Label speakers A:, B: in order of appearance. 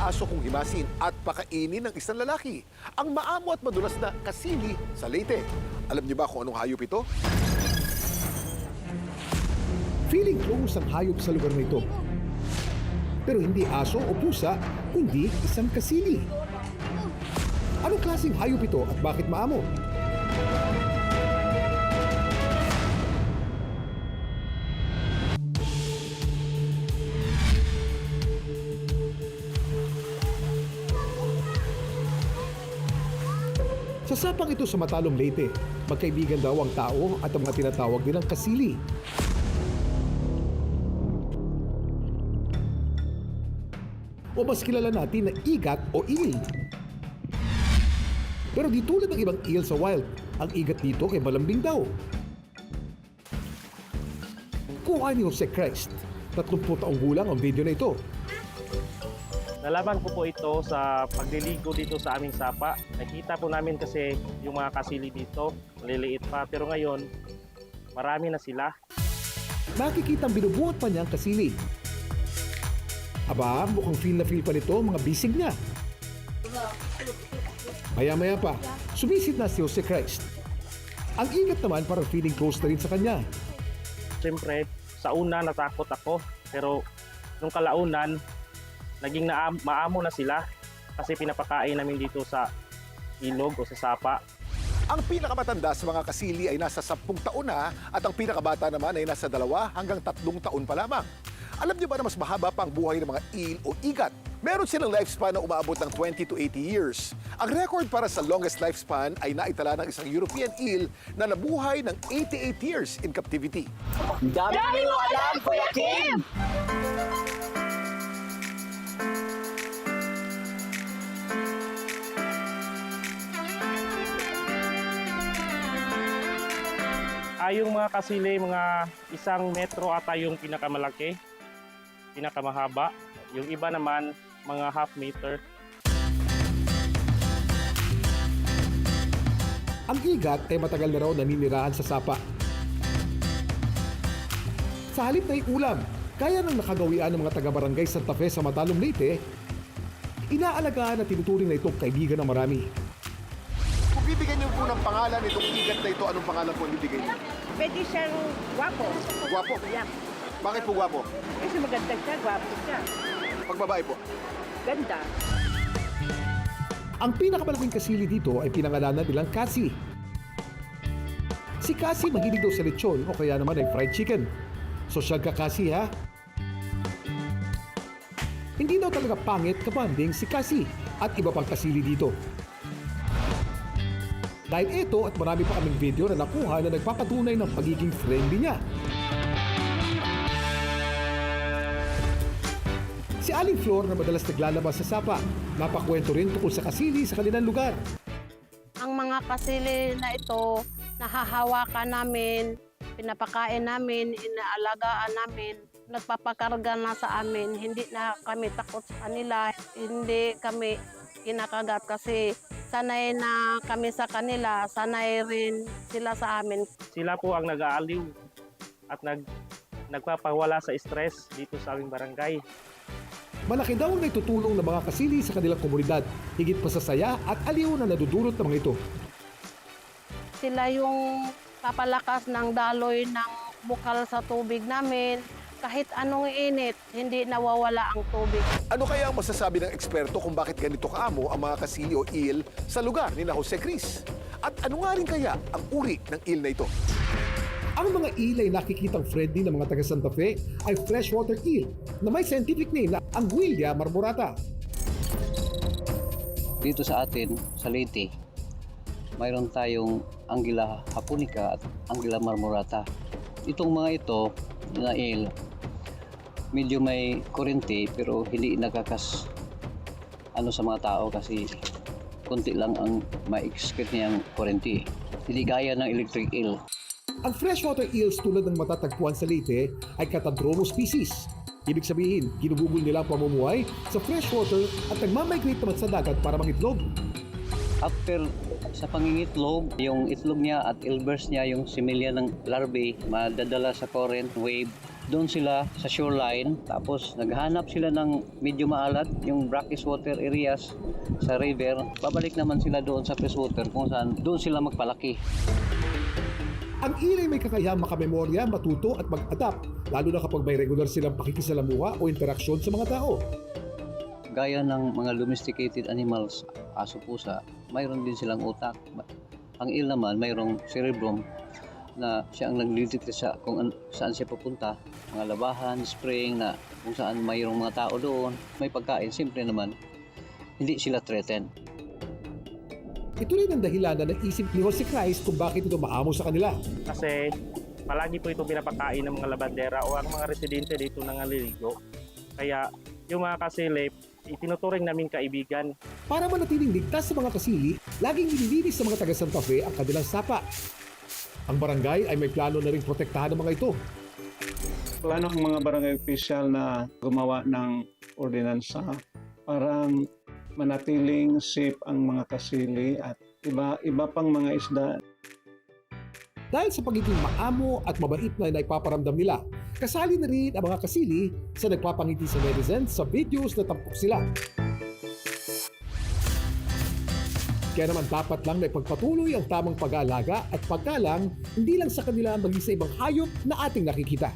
A: aso kung himasin at pakainin ng isang lalaki. Ang maamo at madulas na kasili sa Leyte. Alam niyo ba kung anong hayop ito?
B: Feeling close ang hayop sa lugar na ito. Pero hindi aso o pusa, kundi isang kasili. Anong klaseng hayop ito at bakit maamo? Sa sapang ito sa Matalom, Leyte, magkaibigan daw ang tao at ang mga tinatawag nilang kasili. O mas kilala natin na igat o eel. Pero di tulad ng ibang eel sa wild, ang igat dito ay malambing daw. Kuha ni Jose Christ, 30 taong gulang ang video na ito.
C: Nalaman ko po ito sa pagliligo dito sa aming sapa. Nakita po namin kasi yung mga kasili dito, maliliit pa. Pero ngayon, marami na sila.
B: Nakikitang binubuhat pa niya ang kasili. Aba, mukhang feel na feel pa nito ang mga bisig niya. Maya-maya pa, sumisid na si Jose Christ. Ang ingat naman parang feeling close na rin sa kanya.
C: Siyempre, sa una natakot ako. Pero nung kalaunan, naging maamo na sila kasi pinapakain namin dito sa ilog o sa sapa.
A: Ang pinakamatanda sa mga kasili ay nasa 10 taon na at ang pinakabata naman ay nasa 2 hanggang 3 taon pa lamang. Alam niyo ba na mas mahaba pa ang buhay ng mga eel o igat? Meron silang lifespan na umaabot ng 20 to 80 years. Ang record para sa longest lifespan ay naitala ng isang European eel na nabuhay ng 88 years in captivity.
D: Dami mo alam, Kuya Kim!
C: Yung mga kasili, mga 1 metro ata yung pinakamalaki, pinakamahaba. Yung iba naman, mga half meter.
B: Ang igat ay matagal na raw naninirahan sa sapa. Sa halip na ulam, kaya ng nakagawian ng mga taga-barangay Santa Fe sa Matalom, Leyte, inaalagaan at tinuturing na itong kaibigan ng marami.
A: Kung bibigyan niyo po ng pangalan itong igat na ito, anong pangalan po ang bibigay niyo?
E: Pwede siyang gwapo.
A: Gwapo?
E: Yeah.
A: Bakit po gwapo?
E: Kasi maganda siya, gwapo siya.
A: Pag babae po?
E: Ganda.
B: Ang pinakamalaking kasili dito ay pinangalanan nilang Cassie. Si Cassie mahilig daw sa lechon o kaya naman ay fried chicken. Sosyal ka, Cassie, ha? Hindi daw talaga pangit kabanding si Cassie at iba pang kasili dito. Dahil ito at marami pa kaming video na nakuha na nagpapatunay ng pagiging friendly niya. Si Aling Flor na madalas naglalabas sa sapa, napakwento rin tungkol sa kasili sa kanilang lugar.
F: Ang mga kasili na ito, nahahawakan namin, pinapakain namin, inaalagaan namin, nagpapakarga na sa amin. Hindi na kami takot sa kanila, hindi kami kinakagat kasi sanay na kami sa kanila, sanay rin sila sa amin.
C: Sila po ang nag-aaliw at nagpapawala sa stress dito sa aming barangay.
B: Malaki daw ang naitutulong ng mga kasili sa kanilang komunidad, higit pa sa saya at aliw na nadudulot ng mga ito.
F: Sila yung papalakas ng daloy ng bukal sa tubig namin. Kahit anong init, hindi nawawala ang tubig.
A: Ano kaya ang masasabi ng eksperto kung bakit ganito kaamo ang mga kasili o eel sa lugar ni Jose Cris? At ano nga rin kaya ang uri ng eel na ito?
B: Ang mga eel ay nakikitang friendly ng mga taga Santa Fe ay freshwater eel na may scientific name na Anguilla marmorata.
D: Dito sa atin, sa Leyte, mayroon tayong Anguilla japonica at Anguilla marmorata. Itong mga ito na eel, medyo may kurente pero hindi nakakas sa mga tao kasi konti lang ang ma-excrete niyang kurente. Hindi gaya ng electric eel.
B: Ang freshwater eels tulad ng matatagpuan sa Leyte ay Catadroma species. Ibig sabihin, ginugugol nila ang pamumuhay sa freshwater at nagmamigrate naman sa dagat para mangitlog.
D: After sa pangingitlog, yung itlog niya at ilbers niya, yung similya ng larvae, madadala sa current wave Doon sila sa shoreline, tapos naghanap sila ng medyo maalat, yung brackish water areas sa river. Babalik naman sila doon sa freshwater kung saan doon sila magpalaki.
B: Ang eel ay may kakayahang makamemorya, matuto at mag-adapt, lalo na kapag may regular silang pakikisalamuha o interaksyon sa mga tao.
D: Gaya ng mga domesticated animals, aso, pusa, mayroon din silang utak. Ang eel naman mayroong cerebrum na siya ang nagdidikta sa kung saan siya papunta. Mga labahan, spring na kung saan mayroong mga tao doon, may pagkain, simple naman, hindi sila threatened.
B: Ito rin ang dahilan na naisip ni Jose Christ kung bakit ito maamo sa kanila.
C: Kasi palagi po ito pinapakain ng mga labandera o ang mga residente dito nangaliligo. Kaya yung mga kasilip, itinuturing namin kaibigan.
B: Para manatiling ligtas sa mga kasili, laging nililinis sa mga taga Santa Fe ang kanilang sapa. Ang barangay ay may plano na rin protektahan ng mga ito.
G: Plano ang mga barangay official na gumawa ng ordinansa para manatiling safe ang mga kasili at iba pang mga isda.
B: Dahil sa pagiging maamo at mabait na naipaparamdam nila, kasali na rin ang mga kasili sa nagpapangiti sa netizens sa videos na tampok sila. Kaya naman dapat lang na ipagpatuloy ang tamang pag-aalaga at paggalang hindi lang sa kanila maging sa ibang hayop na ating nakikita.